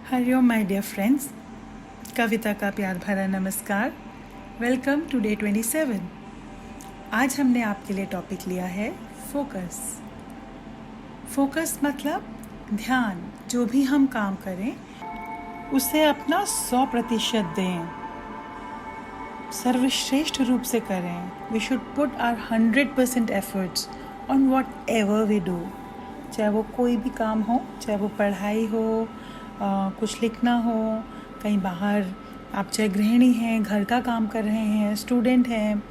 Hariom my dear friends, Kavita का प्यार भरा नमस्कार। Welcome to day 27। आज हमने आपके लिए टॉपिक लिया है फोकस। फोकस मतलब ध्यान। जो भी हम काम करें उसे अपना 100% दें, सर्वश्रेष्ठ रूप से करें। We should put our 100% efforts on whatever we do. चाहे वो कोई भी काम हो, चाहे वो पढ़ाई हो, कुछ लिखना हो, कहीं बाहर आप चाहे गृहिणी हैं, घर का काम कर रहे हैं, स्टूडेंट हैं,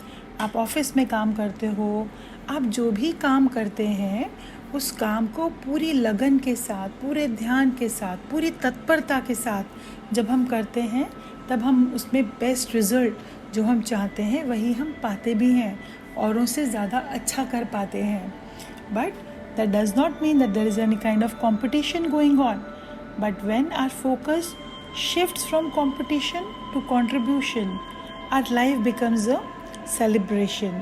आप ऑफिस में काम करते हो, आप जो भी काम करते हैं उस काम को पूरी लगन के साथ, पूरे ध्यान के साथ, पूरी तत्परता के साथ जब हम करते हैं तब हम उसमें बेस्ट रिज़ल्ट जो हम चाहते हैं वही हम पाते भी हैं, औरों से ज़्यादा अच्छा कर पाते हैं। But that does not mean that there is any kind of competition going on. But when our focus shifts from competition to contribution, our life becomes a celebration.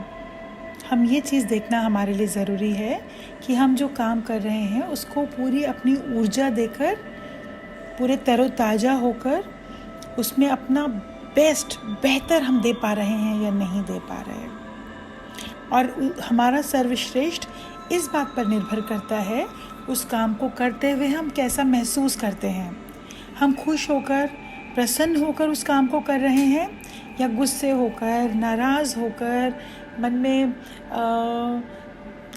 हम ये चीज़ देखना हमारे लिए ज़रूरी है कि हम जो काम कर रहे हैं उसको पूरी अपनी ऊर्जा देकर, पूरे तरोताज़ा होकर उसमें अपना बेहतर हम दे पा रहे हैं या नहीं दे पा रहे हैं। और हमारा सर्वश्रेष्ठ इस बात पर निर्भर करता है उस काम को करते हुए हम कैसा महसूस करते हैं। हम खुश होकर, प्रसन्न होकर उस काम को कर रहे हैं या गुस्से होकर, नाराज़ होकर, मन में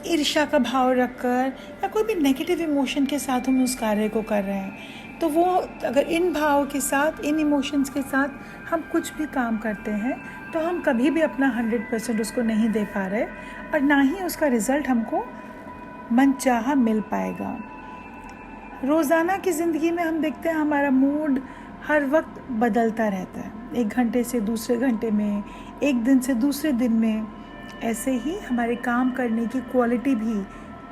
ईर्ष्या का भाव रखकर या कोई भी नेगेटिव इमोशन के साथ हम उस कार्य को कर रहे हैं। तो वो अगर इन भाव के साथ, इन इमोशंस के साथ हम कुछ भी काम करते हैं तो हम कभी भी अपना 100% उसको नहीं दे पा रहे और ना ही उसका रिज़ल्ट हमको मनचाहा मिल पाएगा। रोज़ाना की ज़िंदगी में हम देखते हैं हमारा मूड हर वक्त बदलता रहता है, एक घंटे से दूसरे घंटे में, एक दिन से दूसरे दिन में। ऐसे ही हमारे काम करने की क्वालिटी भी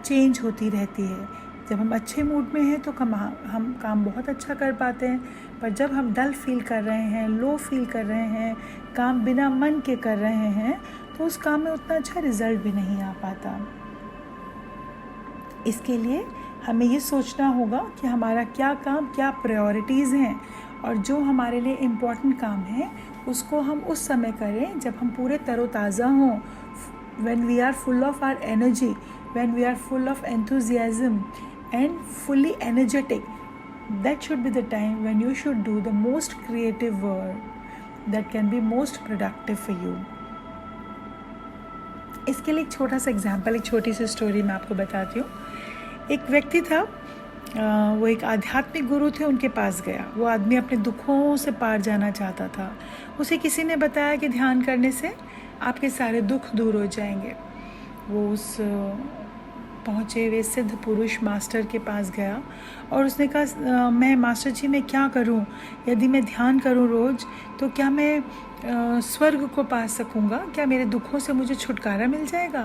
चेंज होती रहती है। जब हम अच्छे मूड में हैं तो हम काम बहुत अच्छा कर पाते हैं, पर जब हम डल फील कर रहे हैं, लो फील कर रहे हैं, काम बिना मन के कर रहे हैं तो उस काम में उतना अच्छा रिज़ल्ट भी नहीं आ पाता। इसके लिए हमें ये सोचना होगा कि हमारा क्या काम, क्या प्रायोरिटीज़ हैं, और जो हमारे लिए इम्पॉर्टेंट काम है उसको हम उस समय करें जब हम पूरे तरोताज़ा हों, when we are full of our energy, when we are full of enthusiasm and fully energetic. That should be the time when you should do the most creative work that can be most productive for you. इसके लिए एक छोटा सा example, एक छोटी सी story मैं आपको बताती हूँ। एक व्यक्ति था, वो एक आध्यात्मिक गुरु थे, उनके पास गया। वो आदमी अपने दुखों से पार जाना चाहता था। उसे किसी ने बताया कि ध्यान करने से आपके सारे दुख दूर हो जाएंगे। वो उस पहुँचे हुए सिद्ध पुरुष मास्टर के पास गया और उसने कहा, मैं मास्टर जी मैं क्या करूं? यदि मैं ध्यान करूं रोज़ तो क्या मैं स्वर्ग को पा सकूंगा? क्या मेरे दुखों से मुझे छुटकारा मिल जाएगा?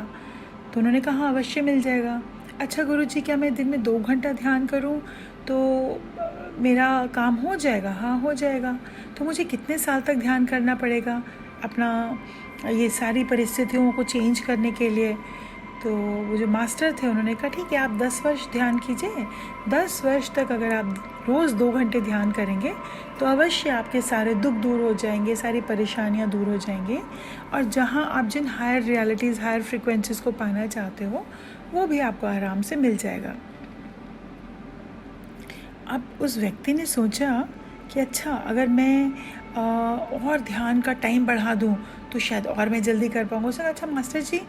तो उन्होंने कहा, हाँ अवश्य मिल जाएगा। अच्छा गुरु जी, क्या मैं दिन में 2 घंटा ध्यान करूं तो मेरा काम हो जाएगा? हाँ हो जाएगा। तो मुझे कितने साल तक ध्यान करना पड़ेगा अपना ये सारी परिस्थितियों को चेंज करने के लिए? तो वो जो मास्टर थे उन्होंने कहा, ठीक है आप 10 वर्ष ध्यान कीजिए। 10 वर्ष तक अगर आप रोज़ 2 घंटे ध्यान करेंगे तो अवश्य आपके सारे दुख दूर हो जाएंगे, सारी परेशानियां दूर हो जाएंगी, और जहां आप जिन हायर रियलिटीज़, हायर फ्रिक्वेंसीज़ को पाना चाहते हो वो भी आपको आराम से मिल जाएगा। अब उस व्यक्ति ने सोचा कि अच्छा अगर मैं और ध्यान का टाइम बढ़ा दूं तो शायद और मैं जल्दी कर पाऊँगा। उसने कहा, अच्छा मास्टर जी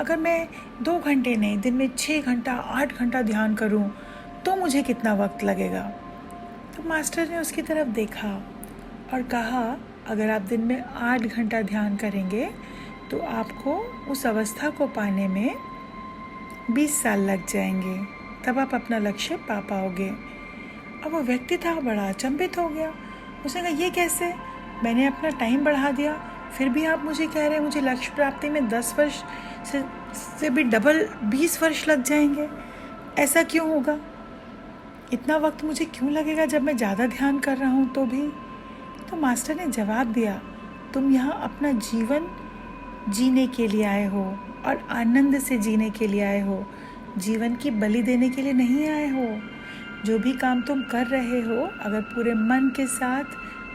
अगर मैं 2 घंटे नहीं, दिन में 6 घंटा, 8 घंटा ध्यान करूं तो मुझे कितना वक्त लगेगा? तो मास्टर ने उसकी तरफ देखा और कहा, अगर आप दिन में 8 घंटा ध्यान करेंगे तो आपको उस अवस्था को पाने में 20 साल लग जाएंगे, तब आप अपना लक्ष्य पा पाओगे। अब वो व्यक्ति था बड़ा अचंभित हो गया। उसने कहा, ये कैसे? मैंने अपना टाइम बढ़ा दिया, फिर भी आप मुझे कह रहे हैं मुझे लक्ष्य प्राप्ति में 10 वर्ष से भी डबल 20 वर्ष लग जाएंगे। ऐसा क्यों होगा? इतना वक्त मुझे क्यों लगेगा जब मैं ज़्यादा ध्यान कर रहा हूँ तो भी? तो मास्टर ने जवाब दिया, तुम यहाँ अपना जीवन जीने के लिए आए हो और आनंद से जीने के लिए आए हो, जीवन की बलि देने के लिए नहीं आए हो। जो भी काम तुम कर रहे हो, अगर पूरे मन के साथ,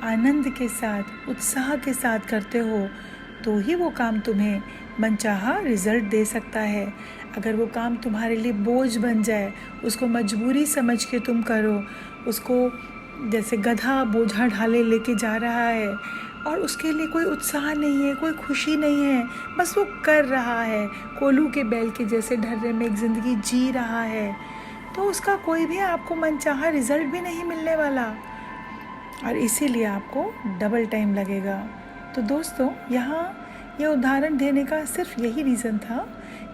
आनंद के साथ, उत्साह के साथ करते हो तो ही वो काम तुम्हें मनचाहा रिज़ल्ट दे सकता है। अगर वो काम तुम्हारे लिए बोझ बन जाए, उसको मजबूरी समझ के तुम करो, उसको जैसे गधा बोझा ढाले लेके जा रहा है और उसके लिए कोई उत्साह नहीं है, कोई खुशी नहीं है, बस वो कर रहा है, कोल्हू के बैल के जैसे ढर्रे में एक ज़िंदगी जी रहा है, तो उसका कोई भी आपको मनचाहा रिज़ल्ट भी नहीं मिलने वाला और इसीलिए आपको डबल टाइम लगेगा। तो दोस्तों, यहाँ ये उदाहरण देने का सिर्फ यही रीज़न था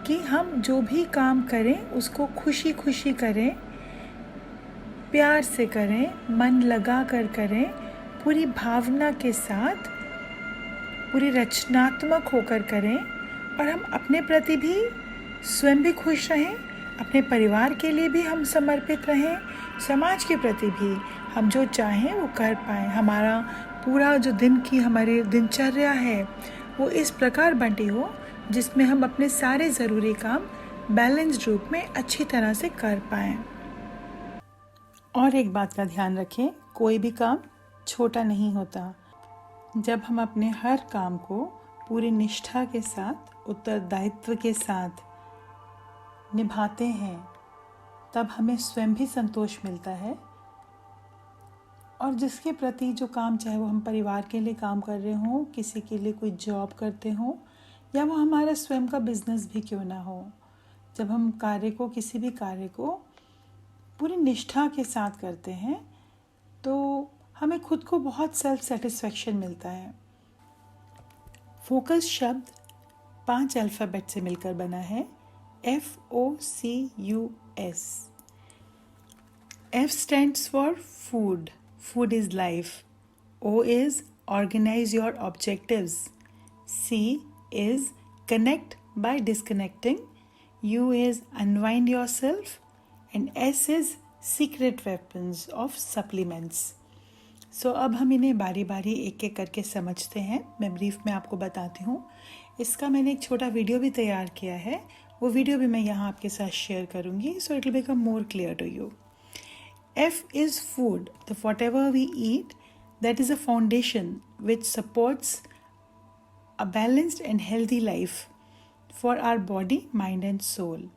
कि हम जो भी काम करें उसको खुशी खुशी करें, प्यार से करें, मन लगा कर करें, पूरी भावना के साथ, पूरी रचनात्मक होकर करें और हम अपने प्रति भी स्वयं भी खुश रहें, अपने परिवार के लिए भी हम समर्पित रहें, समाज के प्रति भी हम जो चाहें वो कर पाएँ। हमारा पूरा जो दिन की हमारी दिनचर्या है वो इस प्रकार बंटी हो जिसमें हम अपने सारे ज़रूरी काम बैलेंस्ड रूप में अच्छी तरह से कर पाएँ। और एक बात का ध्यान रखें, कोई भी काम छोटा नहीं होता। जब हम अपने हर काम को पूरी निष्ठा के साथ, उत्तरदायित्व के साथ निभाते हैं, तब हमें स्वयं भी संतोष मिलता है और जिसके प्रति जो काम, चाहे वो हम परिवार के लिए काम कर रहे हों, किसी के लिए कोई जॉब करते हों या वो हमारा स्वयं का बिजनेस भी क्यों ना हो, जब हम किसी भी कार्य को पूरी निष्ठा के साथ करते हैं तो हमें खुद को बहुत सेल्फ सेटिस्फेक्शन मिलता है। फोकस शब्द 5 अल्फ़ाबेट से मिलकर बना है, FOCUS। F stands for food. Food is life. O is organize your objectives. C is connect by disconnecting. U is unwind yourself. And S is secret weapons of supplements. So अब हम इन्हें बारी बारी एक एक करके समझते हैं। मैं ब्रीफ में आपको बताती हूँ। इसका मैंने एक छोटा वीडियो भी तैयार किया है, वो वीडियो भी मैं यहाँ आपके साथ शेयर करूँगी, so it will become more clear to you. F is food. The whatever we eat, that is a foundation which supports a balanced and healthy life for our body, mind and soul.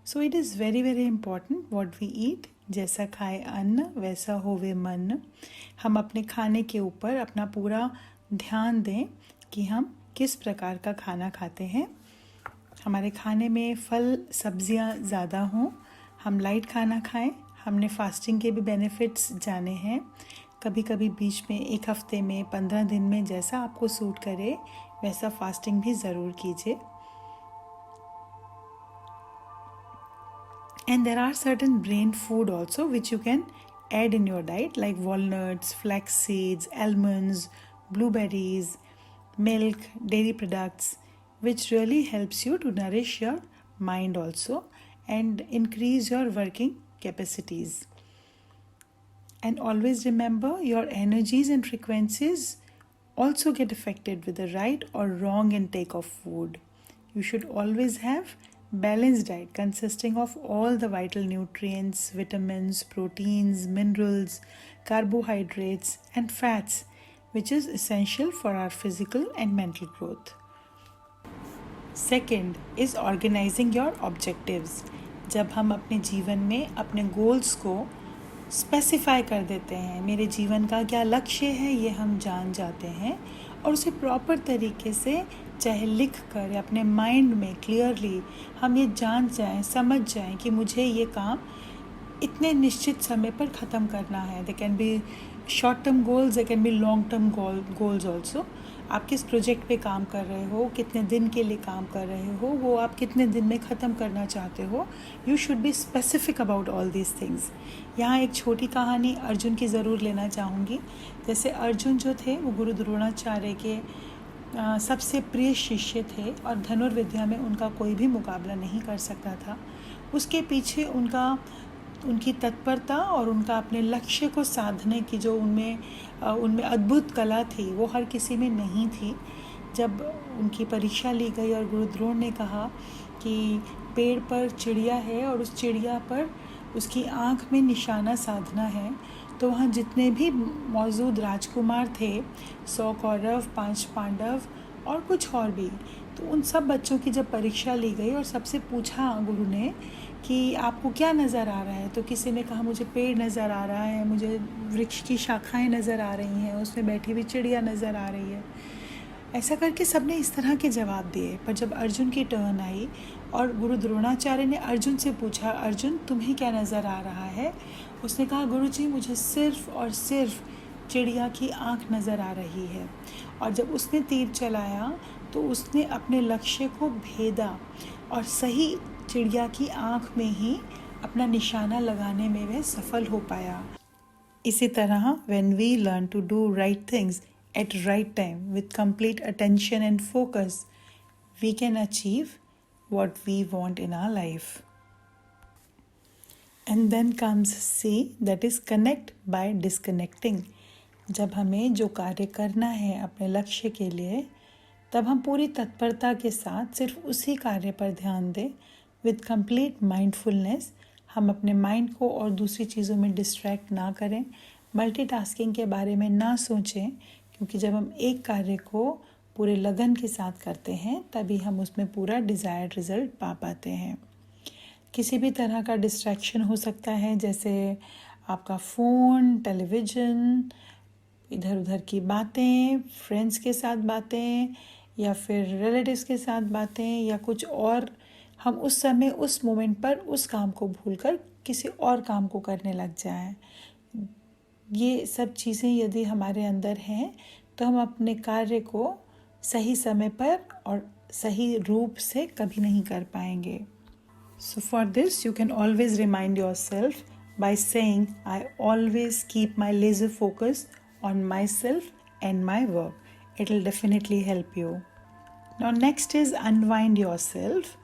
So it is very very important what we eat. जैसा खाए अन्न वैसा होवे मन। हम अपने खाने के ऊपर अपना पूरा ध्यान दें कि हम किस प्रकार का खाना खाते हैं। हमारे खाने में फल सब्जियां ज़्यादा हों, हम लाइट खाना खाएं। हमने फास्टिंग के भी बेनिफिट्स जाने हैं। कभी कभी बीच में 1 हफ्ते में, 15 दिन में, जैसा आपको सूट करे वैसा फास्टिंग भी ज़रूर कीजिए। And there are certain brain food also which you can add in your diet, like walnuts, flax seeds, almonds, blueberries, milk, dairy products, which really helps you to nourish your mind also and increase your working capacities. And always remember, your energies and frequencies also get affected with the right or wrong intake of food. You should always have balanced diet consisting of all the vital nutrients, vitamins, proteins, minerals, carbohydrates and fats, which is essential for our physical and mental growth. Second is organizing your objectives. जब हम अपने जीवन में अपने goals को specify कर देते हैं, मेरे जीवन का क्या लक्ष्य है ये हम जान जाते हैं और उसे प्रॉपर तरीके से चाहे लिख कर या अपने माइंड में क्लियरली हम ये जान जाएं, समझ जाएं कि मुझे ये काम इतने निश्चित समय पर ख़त्म करना है। They can be short term goals, they can be long term goals also. आप किस प्रोजेक्ट पे काम कर रहे हो, कितने दिन के लिए काम कर रहे हो, वो आप कितने दिन में ख़त्म करना चाहते हो, you should be specific about all these things. यहाँ एक छोटी कहानी अर्जुन की ज़रूर लेना चाहूँगी। जैसे अर्जुन जो थे वो गुरु द्रोणाचार्य के सबसे प्रिय शिष्य थे और धनुर्विद्या में उनका कोई भी मुकाबला नहीं कर सकता था। उसके पीछे उनकी तत्परता और उनका अपने लक्ष्य को साधने की जो उनमें अद्भुत कला थी वो हर किसी में नहीं थी। जब उनकी परीक्षा ली गई और गुरु द्रोण ने कहा कि पेड़ पर चिड़िया है और उस चिड़िया पर उसकी आँख में निशाना साधना है, तो वहाँ जितने भी मौजूद राजकुमार थे, 100 कौरव, 5 पांडव और कुछ और भी, तो उन सब बच्चों की जब परीक्षा ली गई और सबसे पूछा गुरु ने कि आपको क्या नज़र आ रहा है, तो किसी ने कहा मुझे पेड़ नज़र आ रहा है, मुझे वृक्ष की शाखाएं नज़र आ रही हैं, उसमें बैठी हुई चिड़िया नज़र आ रही है। ऐसा करके सबने इस तरह के जवाब दिए। पर जब अर्जुन की टर्न आई और गुरु द्रोणाचार्य ने अर्जुन से पूछा, अर्जुन तुम्हें क्या नज़र आ रहा है, उसने कहा गुरुजी मुझे सिर्फ़ और सिर्फ चिड़िया की आँख नज़र आ रही है। और जब उसने तीर चलाया तो उसने अपने लक्ष्य को भेदा और सही चिड़िया की आँख में ही अपना निशाना लगाने में वह सफल हो पाया। इसी तरह when we learn to do right things at right time with complete attention and focus, we can achieve what we want in our life. And then comes C, that is connect by disconnecting. जब हमें जो कार्य करना है अपने लक्ष्य के लिए, तब हम पूरी तत्परता के साथ सिर्फ उसी कार्य पर ध्यान दें विद कंप्लीट माइंडफुलनेस। हम अपने माइंड को और दूसरी चीज़ों में डिस्ट्रैक्ट ना करें, मल्टीटास्किंग के बारे में ना सोचें, क्योंकि जब हम एक कार्य को पूरे लगन के साथ करते हैं तभी हम उसमें पूरा डिज़ायर्ड रिज़ल्ट पा पाते हैं। किसी भी तरह का डिस्ट्रैक्शन हो सकता है, जैसे आपका फ़ोन, टेलीविज़न, इधर उधर की बातें, फ्रेंड्स के साथ बातें या फिर रिलेटिव्स के साथ बातें या कुछ और। हम उस समय उस मोमेंट पर उस काम को भूलकर किसी और काम को करने लग जाएं। ये सब चीज़ें यदि हमारे अंदर हैं तो हम अपने कार्य को सही समय पर और सही रूप से कभी नहीं कर पाएंगे। So for this you can always remind yourself by saying, I always keep my laser focus on myself and my work. It will definitely help you. Now next is unwind yourself.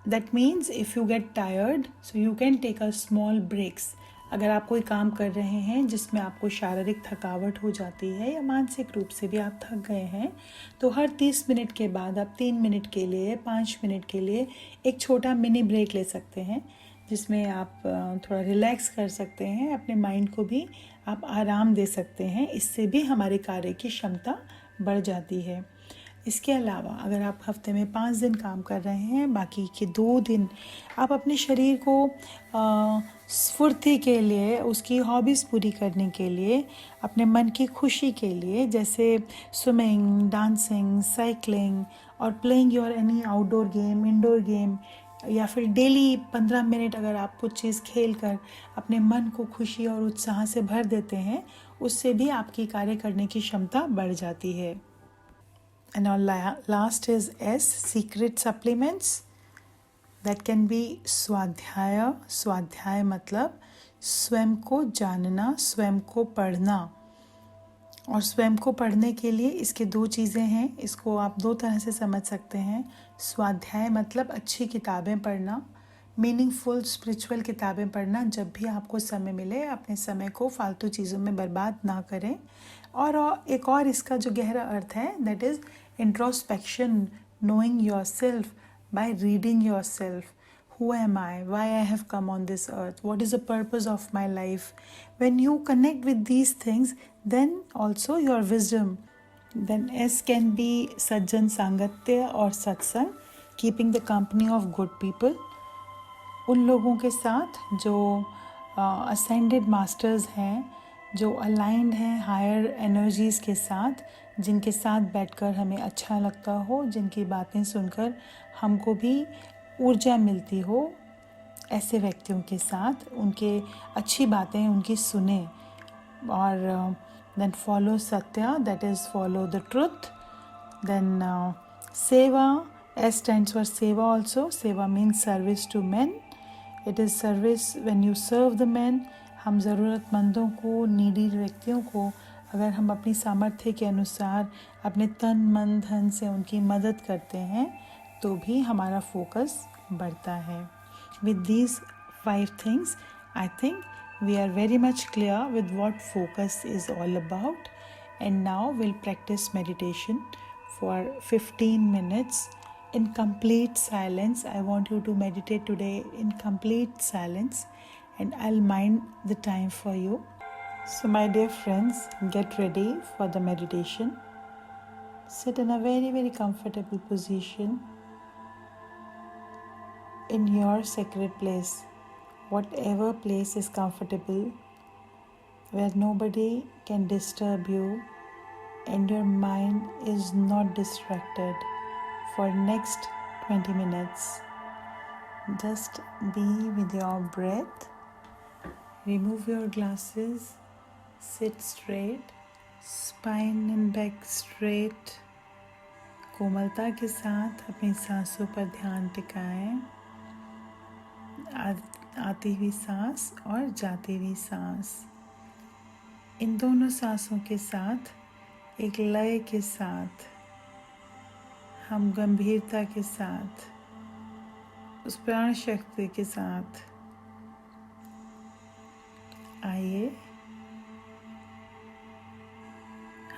That means if you get tired, so you can take a small breaks. अगर आप कोई काम कर रहे हैं जिसमें आपको शारीरिक थकावट हो जाती है या मानसिक रूप से भी आप थक गए हैं, तो हर 30 मिनट के बाद आप 3 मिनट के लिए, 5 मिनट के लिए एक छोटा मिनी ब्रेक ले सकते हैं, जिसमें आप थोड़ा रिलैक्स कर सकते हैं, अपने माइंड को भी आप आराम दे सकते हैं। इससे भी हमारे कार्य की क्षमता बढ़ जाती है। इसके अलावा अगर आप हफ्ते में 5 दिन काम कर रहे हैं, बाकी के 2 दिन आप अपने शरीर को स्फूर्ति के लिए, उसकी हॉबीज़ पूरी करने के लिए, अपने मन की खुशी के लिए, जैसे स्विमिंग, डांसिंग, साइकिलिंग और playing your any outdoor game, indoor game, या फिर डेली 15 मिनट अगर आप कुछ चीज़ खेल कर अपने मन को खुशी और उत्साह से भर देते हैं, उससे भी आपकी कार्य करने की क्षमता बढ़ जाती है। And our last is S, secret supplements. That can be स्वाध्याय। स्वाध्याय मतलब स्वयं को जानना, स्वयं को पढ़ना। और स्वयं को पढ़ने के लिए इसके 2 चीज़ें हैं, इसको आप 2 तरह से समझ सकते हैं। स्वाध्याय मतलब अच्छी किताबें पढ़ना, मीनिंगफुल स्पिरिचुअल किताबें पढ़ना। जब भी आपको समय मिले अपने समय को फालतू चीज़ों में बर्बाद ना करें। और एक और इसका जो गहरा अर्थ है, that is introspection, knowing your self by reading your self. Who am I? Why I have come on this earth? What is the purpose of my life? When you connect with these things, then also your wisdom. Then S can be Sajjan Sangatya or Satsang, keeping the company of good people. उन लोगों के साथ जो ascended masters हैं, जो aligned हैं higher energies के साथ, जिनके साथ बैठकर हमें अच्छा लगता हो, जिनकी बातें सुनकर हमको भी ऊर्जा मिलती हो, ऐसे व्यक्तियों के साथ उनके अच्छी बातें उनकी सुने। और देन फॉलो सत्य, that is follow the truth. Then सेवा, S stands for seva also. Seva means service to men. It is service when you serve the men. हम ज़रूरतमंदों को, नीडी व्यक्तियों को अगर हम अपनी सामर्थ्य के अनुसार अपने तन मन धन से उनकी मदद करते हैं तो भी हमारा फोकस बढ़ता है। With these 5 things, I think we are very much clear with what focus is all about. And now we'll practice meditation for 15 minutes in complete silence. I want you to meditate today in complete silence, and I'll mind the time for you. So, my dear friends, get ready for the meditation. Sit in a very, very comfortable position in your sacred place, whatever place is comfortable, where nobody can disturb you and your mind is not distracted for next 20 minutes. Just be with your breath. Remove your glasses. Sit straight, spine and back straight. कोमलता के साथ अपनी सांसों पर ध्यान टिकाएं. आती हुई सांस और जाती हुई सांस, इन दोनों सांसों के साथ एक लय के साथ हम गंभीरता के साथ उस प्राण शक्ति के साथ आइए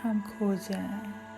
हम खो जाएं.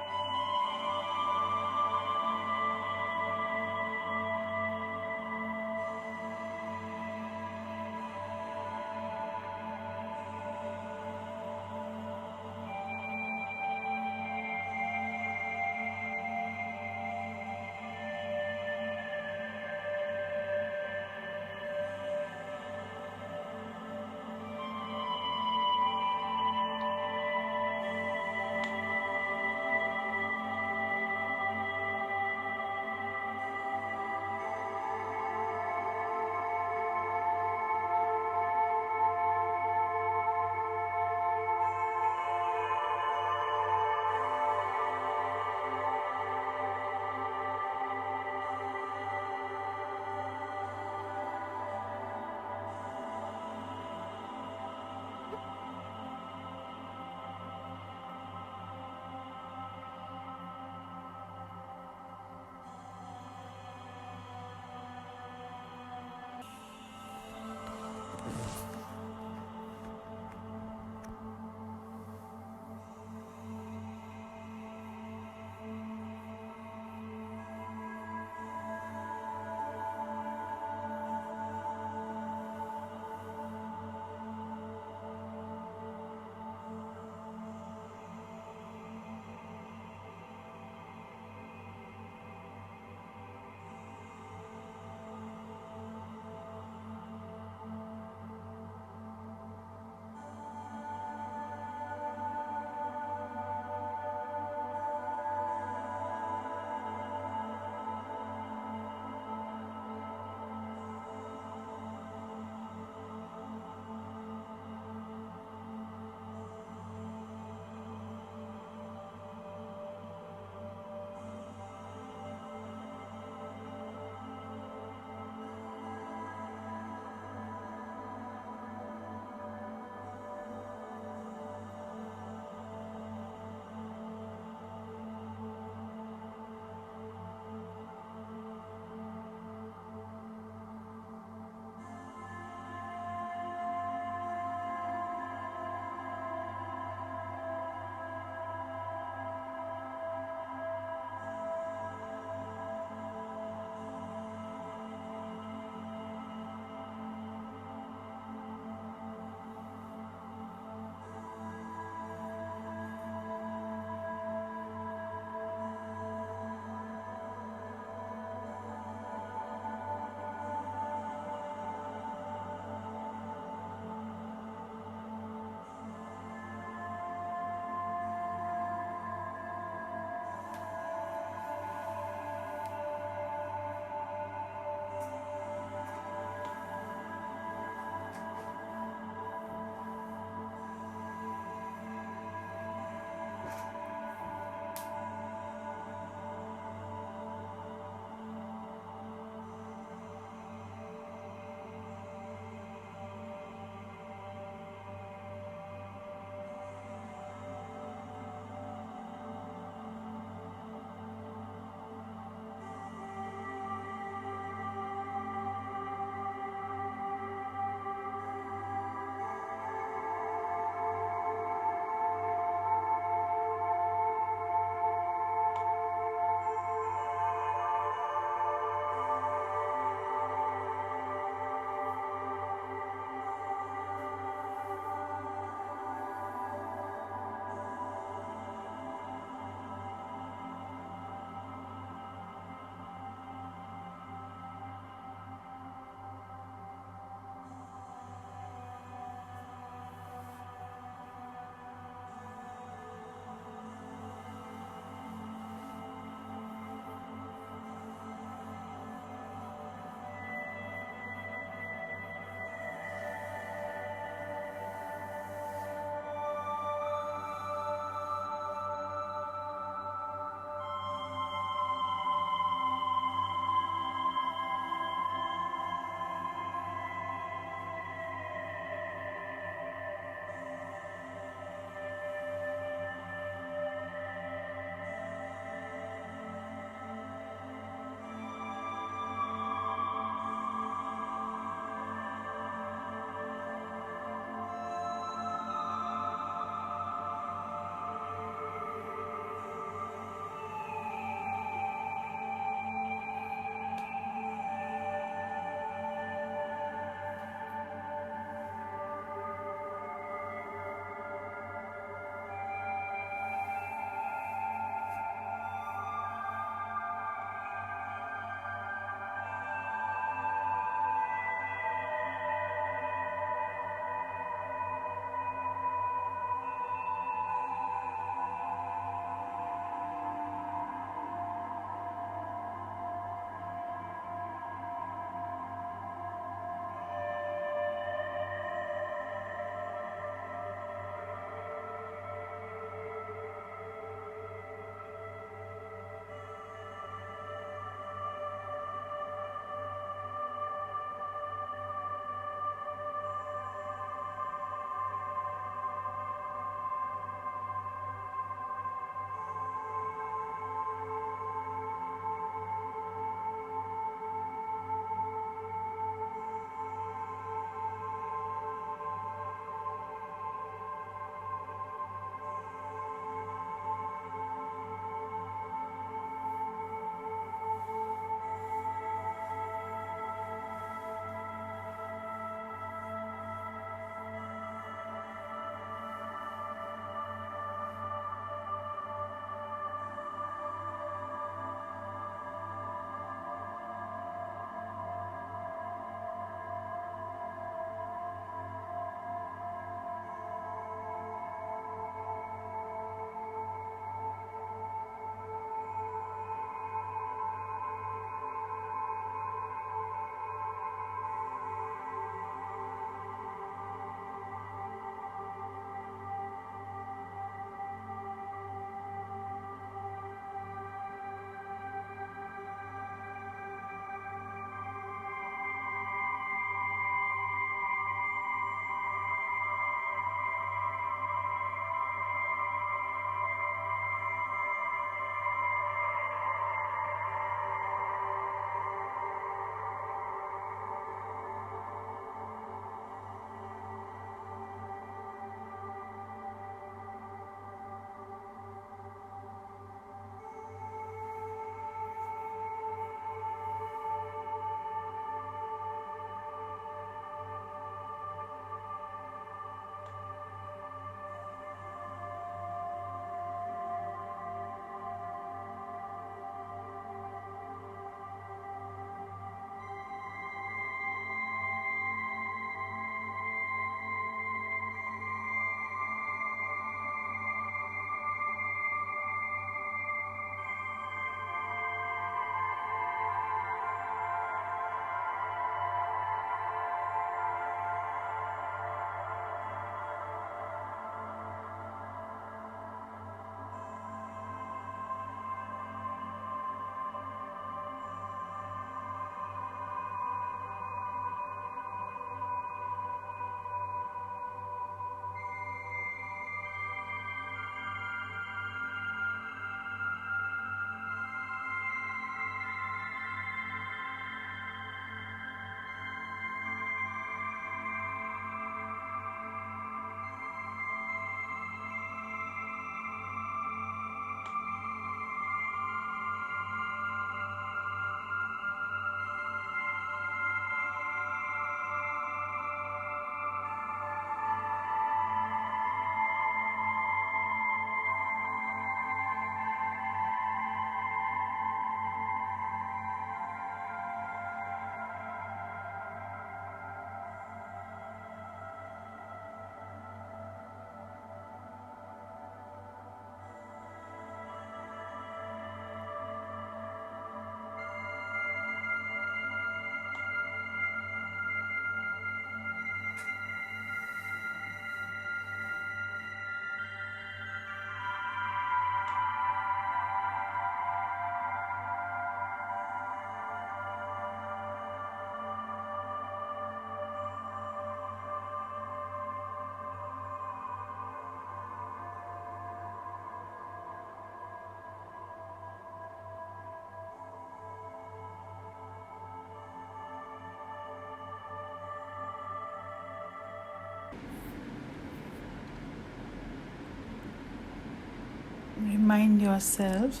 Remind yourself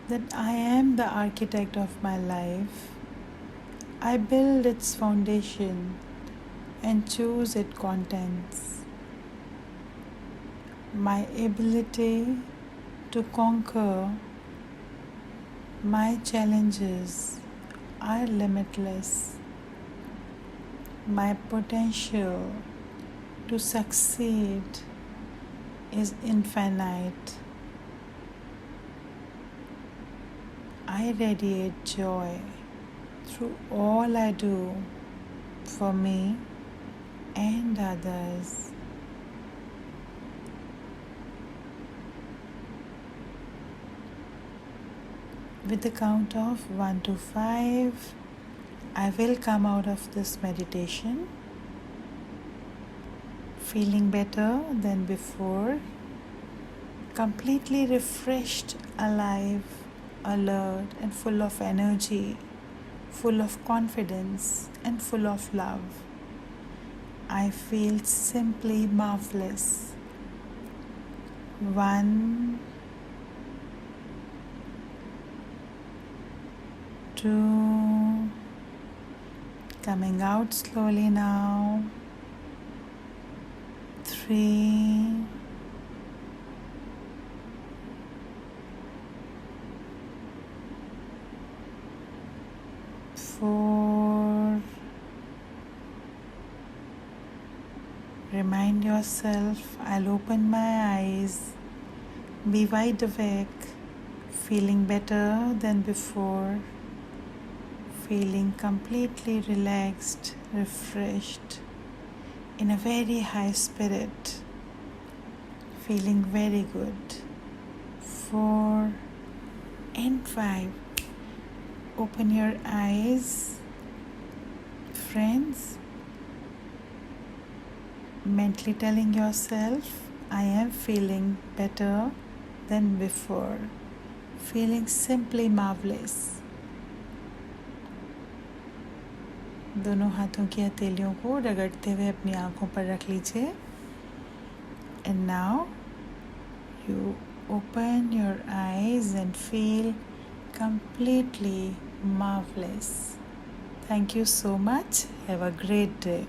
that I am the architect of my life. I build its foundation and choose its contents. My ability to conquer my challenges are limitless. My potential to succeed is infinite. I radiate joy through all I do for me and others. With the count of 1 to 5, I will come out of this meditation feeling better than before, completely refreshed, alive, alert, and full of energy, full of confidence, and full of love. I feel simply marvelous. 1, 2, coming out slowly now. 3, 4. Remind yourself, I'll open my eyes, be wide awake, feeling better than before, feeling completely relaxed, refreshed, in a very high spirit, feeling very good. 4 and 5. Open your eyes, friends. Mentally telling yourself, I am feeling better than before, feeling simply marvelous. दोनों हाथों की हथेलियों को रगड़ते हुए अपनी आंखों पर रख लीजिए. And now you open your eyes and feel completely marvelous. Thank you so much. Have a great day.